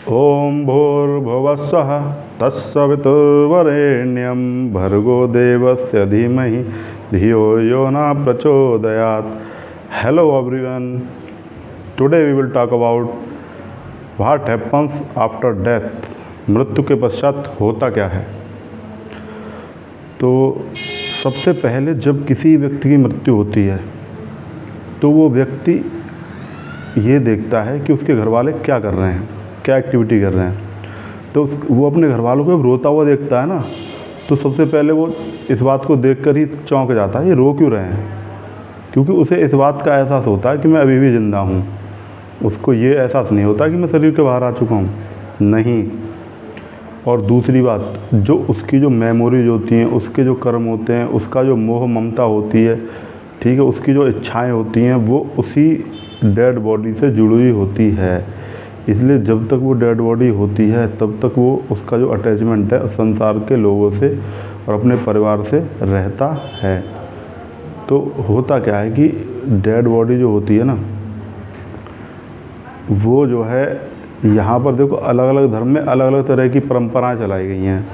ओम भूर्भुवस्सुः तत्सवितुर्वरेण्यं भर्गो देवस्य धीमहि धियो यो न प्रचोदयात्। Hello everyone, today we will talk about what happens after death। मृत्यु के पश्चात होता क्या है। तो सबसे पहले जब किसी व्यक्ति की मृत्यु होती है तो वो व्यक्ति ये देखता है कि उसके घर वाले क्या कर रहे हैं, क्या एक्टिविटी कर रहे हैं। तो वो अपने घर वालों को रोता हुआ देखता है ना, तो सबसे पहले वो इस बात को देखकर ही चौंक जाता है, ये रो क्यों रहे हैं। क्योंकि उसे इस बात का एहसास होता है कि मैं अभी भी ज़िंदा हूँ। उसको ये एहसास नहीं होता कि मैं शरीर के बाहर आ चुका हूँ, नहीं। और दूसरी बात, जो उसकी जो मेमोरीज होती हैं, उसके जो कर्म होते हैं, उसका जो मोह ममता होती है, ठीक है, उसकी जो इच्छाएं होती हैं, वो उसी डेड बॉडी से जुड़ी हुई होती है। इसलिए जब तक वो डेड बॉडी होती है तब तक वो उसका जो अटैचमेंट है संसार के लोगों से और अपने परिवार से रहता है। तो होता क्या है कि डेड बॉडी जो होती है ना, वो जो है यहाँ पर देखो अलग अलग धर्म में अलग अलग तरह की परंपराएं चलाई गई हैं।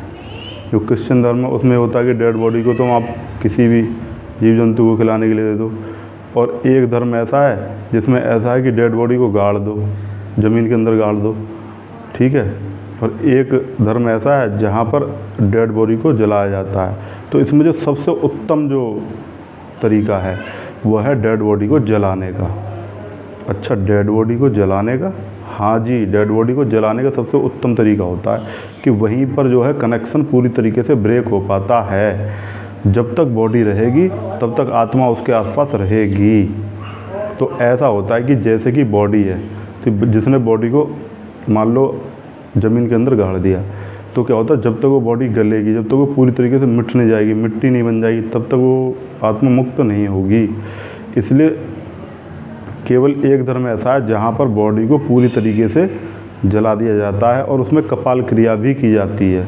जो क्रिश्चियन धर्म है उसमें होता है कि डेड बॉडी को तुम आप किसी भी जीव जंतु को खिलाने के लिए दे दो। और एक धर्म ऐसा है जिसमें ऐसा है कि डेड बॉडी को गाड़ दो, ज़मीन के अंदर गाड़ दो, ठीक है। और एक धर्म ऐसा है जहाँ पर डेड बॉडी को जलाया जाता है। तो इसमें जो सबसे उत्तम जो तरीका है वो है डेड बॉडी को जलाने का। अच्छा, डेड बॉडी को जलाने का, हाँ जी, डेड बॉडी को जलाने का सबसे उत्तम तरीका होता है कि वहीं पर जो है कनेक्शन पूरी तरीके से ब्रेक हो पाता है। जब तक बॉडी रहेगी तब तक आत्मा उसके आसपास रहेगी। तो ऐसा होता है कि जैसे कि बॉडी है, तो जिसने बॉडी को मान लो ज़मीन के अंदर गाड़ दिया, तो क्या होता है, जब तक वो बॉडी गलेगी, जब तक वो पूरी तरीके से मिट नहीं जाएगी, मिट्टी नहीं बन जाएगी, तब तक वो आत्मा मुक्त नहीं होगी। इसलिए केवल एक धर्म ऐसा है जहाँ पर बॉडी को पूरी तरीके से जला दिया जाता है और उसमें कपाल क्रिया भी की जाती है,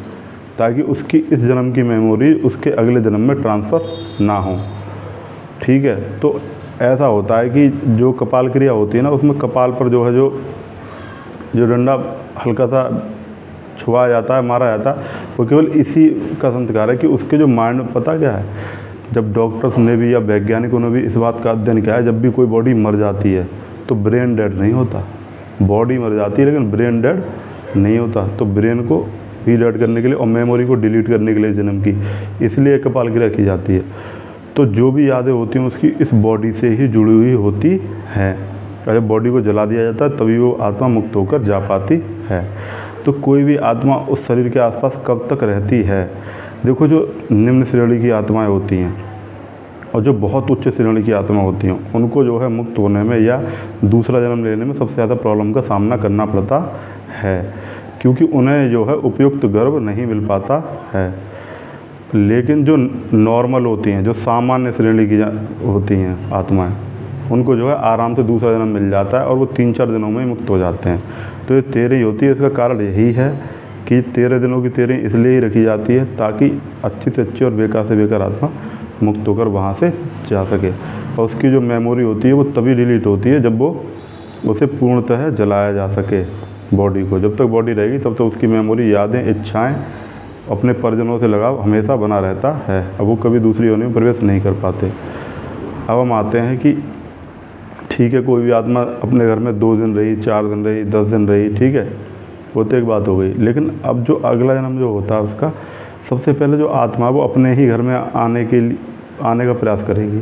ताकि उसकी इस जन्म की मेमोरी उसके अगले जन्म में ट्रांसफ़र ना हो, ठीक है। तो ऐसा होता है कि जो कपाल क्रिया होती है ना, उसमें कपाल पर जो है जो डंडा हल्का सा छुआ जाता है, मारा जाता है, वो केवल इसी का संस्कार है कि उसके जो माइंड में, पता क्या है, जब डॉक्टर्स ने भी या वैज्ञानिकों ने भी इस बात का अध्ययन किया है, जब भी कोई बॉडी मर जाती है तो ब्रेन डेड नहीं होता। बॉडी मर जाती है लेकिन ब्रेन डेड नहीं होता। तो ब्रेन को भी डेड करने के लिए और मेमोरी को डिलीट करने के लिए जन्म की, इसलिए कपाल क्रिया की जाती है। तो जो भी यादें होती हैं उसकी इस बॉडी से ही जुड़ी हुई होती हैं। जब बॉडी को जला दिया जाता है तभी वो आत्मा मुक्त होकर जा पाती है। तो कोई भी आत्मा उस शरीर के आसपास कब तक रहती है। देखो, जो निम्न श्रेणी की आत्माएं होती हैं और जो बहुत उच्च श्रेणी की आत्मा होती हैं, उनको जो है मुक्त होने में या दूसरा जन्म लेने में सबसे ज़्यादा प्रॉब्लम का सामना करना पड़ता है, क्योंकि उन्हें जो है उपयुक्त गर्भ नहीं मिल पाता है। लेकिन जो नॉर्मल होती हैं, जो सामान्य श्रेणी की होती हैं आत्माएं, उनको जो है आराम से दूसरा जन्म मिल जाता है और वो 3-4 दिनों में ही मुक्त हो जाते हैं। तो ये 13 होती है। इसका कारण यही है कि 13 दिनों की 13 इसलिए ही रखी जाती है ताकि अच्छी से अच्छी और बेकार से बेकार आत्मा मुक्त होकर वहाँ से जा सके। और उसकी जो मेमोरी होती है वो तभी डिलीट होती है जब वो उसे पूर्णतः जलाया जा सके बॉडी को। जब तक बॉडी रहेगी तब तक उसकी मेमोरी, यादें, इच्छाएँ, अपने परिजनों से लगाव हमेशा बना रहता है। अब वो कभी दूसरी योनि में प्रवेश नहीं कर पाते। अब हम आते हैं कि ठीक है, कोई भी आत्मा अपने घर में 2 दिन रही, 4 दिन रही, 10 दिन रही, ठीक है, वो तो एक बात हो गई। लेकिन अब जो अगला जन्म जो होता है उसका, सबसे पहले जो आत्मा वो अपने ही घर में आने का प्रयास करेगी।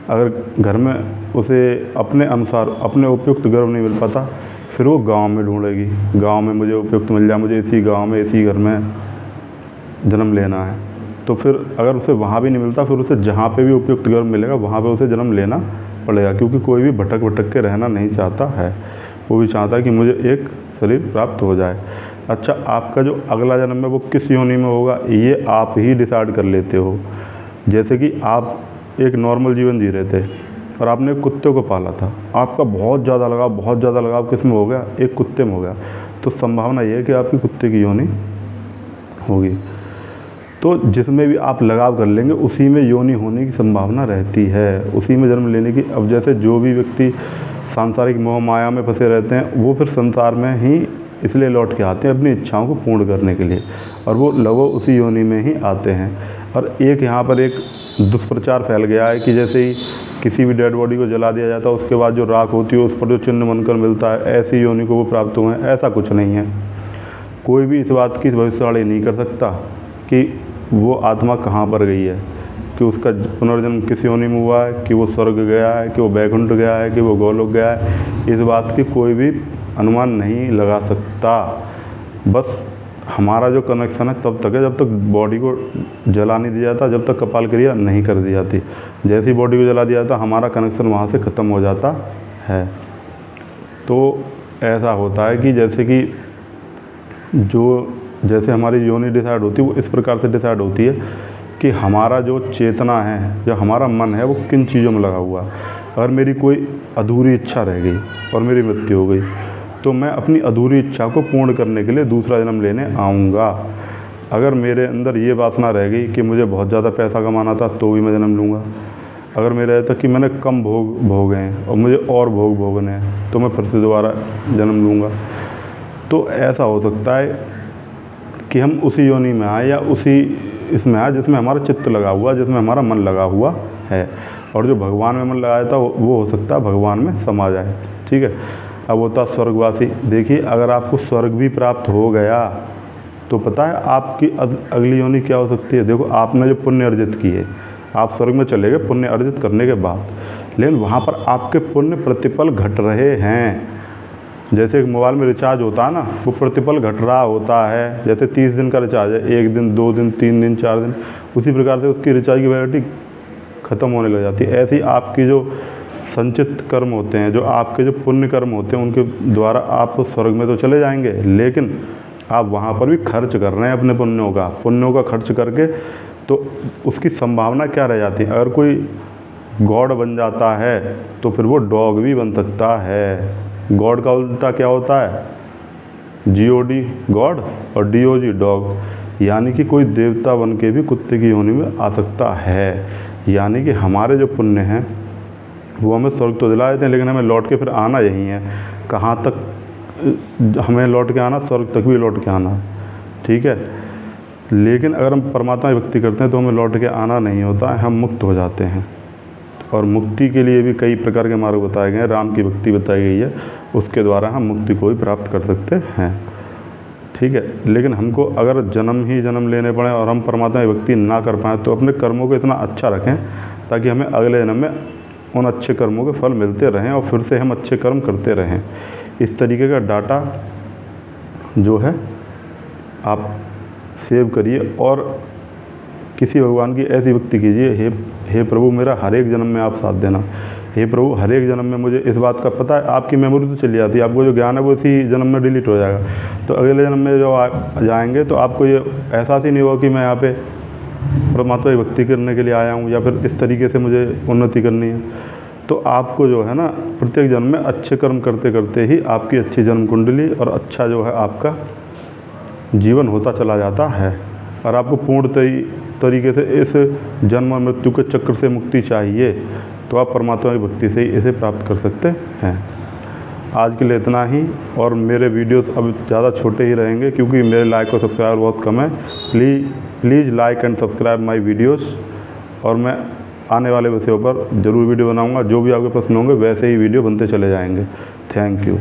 अगर घर में उसे अपने अनुसार अपने उपयुक्त गर्भ नहीं मिल पाता, फिर वो गाँव में ढूँढेगी। गाँव में मुझे उपयुक्त मिल जाए, मुझे इसी गाँव में इसी घर में जन्म लेना है। तो फिर अगर उसे वहाँ भी नहीं मिलता, फिर उसे जहाँ पे भी उपयुक्त गर्भ मिलेगा वहाँ पे उसे जन्म लेना पड़ेगा। क्योंकि कोई भी भटक के रहना नहीं चाहता है, वो भी चाहता है कि मुझे एक शरीर प्राप्त हो जाए। अच्छा, आपका जो अगला जन्म है वो किस योनि में होगा ये आप ही डिसाइड कर लेते हो। जैसे कि आप एक नॉर्मल जीवन जी रहे थे और आपने एक कुत्ते को पाला था, आपका बहुत ज़्यादा लगाव किस में हो गया, एक कुत्ते में हो गया, तो संभावना ये है कि आपकी कुत्ते की योनि होगी। तो जिसमें भी आप लगाव कर लेंगे उसी में योनि होने की संभावना रहती है, उसी में जन्म लेने की। अब जैसे जो भी व्यक्ति सांसारिक मोह माया में फंसे रहते हैं वो फिर संसार में ही इसलिए लौट के आते हैं अपनी इच्छाओं को पूर्ण करने के लिए, और वो लगभग उसी योनि में ही आते हैं। और एक यहाँ पर एक दुष्प्रचार फैल गया है कि जैसे ही किसी भी डेड बॉडी को जला दिया जाता है उसके बाद जो राख होती है उस पर जो चिन्ह बनकर मिलता है, ऐसी योनि को वो प्राप्त हुए हैं। ऐसा कुछ नहीं है। कोई भी इस बात की भविष्यवाणी नहीं कर सकता कि वो आत्मा कहाँ पर गई है, कि उसका पुनर्जन्म किस योनि में हुआ है, कि वो स्वर्ग गया है, कि वो बैकुंठ गया है, कि वो गोलोक गया है। इस बात की कोई भी अनुमान नहीं लगा सकता। बस हमारा जो कनेक्शन है तब तक है जब तक बॉडी को जला नहीं दिया जाता, जब तक कपाल क्रिया नहीं कर दी जाती। जैसे ही बॉडी को जला दिया जाता हमारा कनेक्शन वहाँ से ख़त्म हो जाता है। तो ऐसा होता है कि जैसे हमारी योनि डिसाइड होती है वो इस प्रकार से डिसाइड होती है कि हमारा जो चेतना है या हमारा मन है वो किन चीज़ों में लगा हुआ है। अगर मेरी कोई अधूरी इच्छा रह गई और मेरी मृत्यु हो गई तो मैं अपनी अधूरी इच्छा को पूर्ण करने के लिए दूसरा जन्म लेने आऊँगा। अगर मेरे अंदर ये वासना रह गई कि मुझे बहुत ज़्यादा पैसा कमाना था तो भी मैं जन्म लूँगा। अगर मेरा रहता कि मैंने कम भोग भोगे हैं और मुझे और भोग भोगने हैं तो मैं फिर से दोबारा जन्म लूँगा। तो ऐसा हो सकता है कि हम उसी योनि में आए या उसी इसमें आए जिसमें हमारा चित्त लगा हुआ, जिसमें हमारा मन लगा हुआ है। और जो भगवान में मन लगाया था वो हो सकता है भगवान में समा जाए। ठीक है। अब होता स्वर्गवासी। देखिए अगर आपको स्वर्ग भी प्राप्त हो गया तो पता है आपकी अगली योनि क्या हो सकती है। देखो आपने जो पुण्य अर्जित किए, आप स्वर्ग में चले गए पुण्य अर्जित करने के बाद, लेकिन वहाँ पर आपके पुण्य प्रतिपल घट रहे हैं। जैसे मोबाइल में रिचार्ज होता है ना, वो प्रतिपल घट रहा होता है। जैसे 30 दिन का रिचार्ज है, 1 दिन 2 दिन 3 दिन 4 दिन, उसी प्रकार से उसकी रिचार्ज की वैलिडिटी ख़त्म होने लग जाती है। ऐसे ही आपकी जो संचित कर्म होते हैं, जो आपके जो पुण्य कर्म होते हैं, उनके द्वारा आप स्वर्ग में तो चले जाएंगे, लेकिन आप वहाँ पर भी खर्च कर रहे हैं अपने पुण्यों का खर्च करके। तो उसकी संभावना क्या रह जाती है। अगर कोई गॉड बन जाता है तो फिर वो डॉग भी बन सकता है। गॉड का उल्टा क्या होता है, GOD गॉड और DOG डॉग, यानी कि कोई देवता बन के भी कुत्ते की योनि में आ सकता है। यानी कि हमारे जो पुण्य हैं वो हमें स्वर्ग तो दिला देते हैं, लेकिन हमें लौट के फिर आना यही है। कहाँ तक हमें लौट के आना, स्वर्ग तक भी लौट के आना। ठीक है। लेकिन अगर हम परमात्मा की भक्ति करते हैं तो हमें लौट के आना नहीं होता है, हम मुक्त हो जाते हैं। और मुक्ति के लिए भी कई प्रकार के मार्ग बताए गए हैं। राम की भक्ति बताई गई है, उसके द्वारा हम मुक्ति को भी प्राप्त कर सकते हैं। ठीक है। लेकिन हमको अगर जन्म लेने पड़े और हम परमात्मा की भक्ति ना कर पाएँ तो अपने कर्मों को इतना अच्छा रखें ताकि हमें अगले जन्म में उन अच्छे कर्मों के फल मिलते रहें और फिर से हम अच्छे कर्म करते रहें। इस तरीके का डाटा जो है आप सेव करिए और किसी भगवान की ऐसी भक्ति कीजिए, हे प्रभु मेरा हर एक जन्म में आप साथ देना। हे प्रभु हर एक जन्म में मुझे इस बात का पता है, आपकी मेमोरी तो चली जाती है, आपको जो ज्ञान है वो इसी जन्म में डिलीट हो जाएगा। तो अगले जन्म में जो जाएंगे तो आपको ये एहसास ही नहीं होगा कि मैं यहाँ पे परमात्मा की भक्ति करने के लिए आया हूँ या फिर इस तरीके से मुझे उन्नति करनी है। तो आपको जो है ना प्रत्येक जन्म में अच्छे कर्म करते करते ही आपकी अच्छी जन्म कुंडली और अच्छा जो है आपका जीवन होता चला जाता है। और आपको पूर्ण तरीके से इस जन्म और मृत्यु के चक्र से मुक्ति चाहिए तो आप परमात्मा की भक्ति से ही इसे प्राप्त कर सकते हैं। आज के लिए इतना ही। और मेरे वीडियोस अब ज़्यादा छोटे ही रहेंगे क्योंकि मेरे लाइक और सब्सक्राइबर बहुत कम है। Please like and subscribe my videos. और मैं आने वाले विषयों पर ज़रूर वीडियो बनाऊंगा। जो भी आपके प्रश्न होंगे वैसे ही वीडियो बनते चले जाएंगे। Thank you.